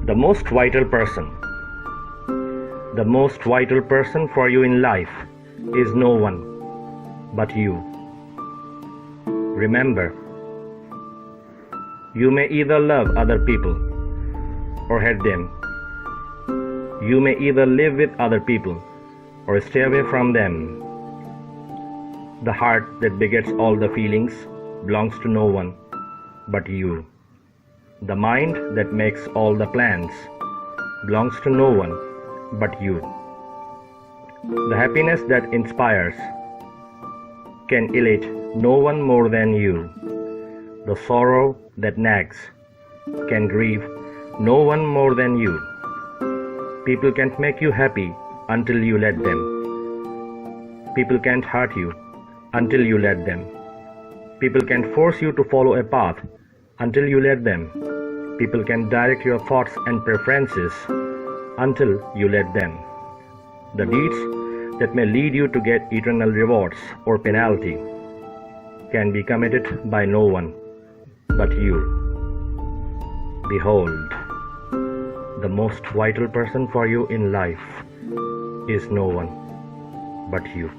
The most vital person. The most vital person for you in life is no one but you. Remember, you may either love other people or hate them. You may either live with other people or stay away from them. The heart that begets all the feelings belongs to no one but you. The mind that makes all the plans belongs to no one but you. The happiness that inspires can elate no one more than you. The sorrow that nags can grieve no one more than you. People can't make you happy until you let them. People can't hurt you until you let them. People can't force you to follow a path until you let them. People can direct your thoughts and preferences until you let them. The deeds that may lead you to get eternal rewards or penalty can be committed by no one but you. Behold, the most vital person for you in life is no one but you.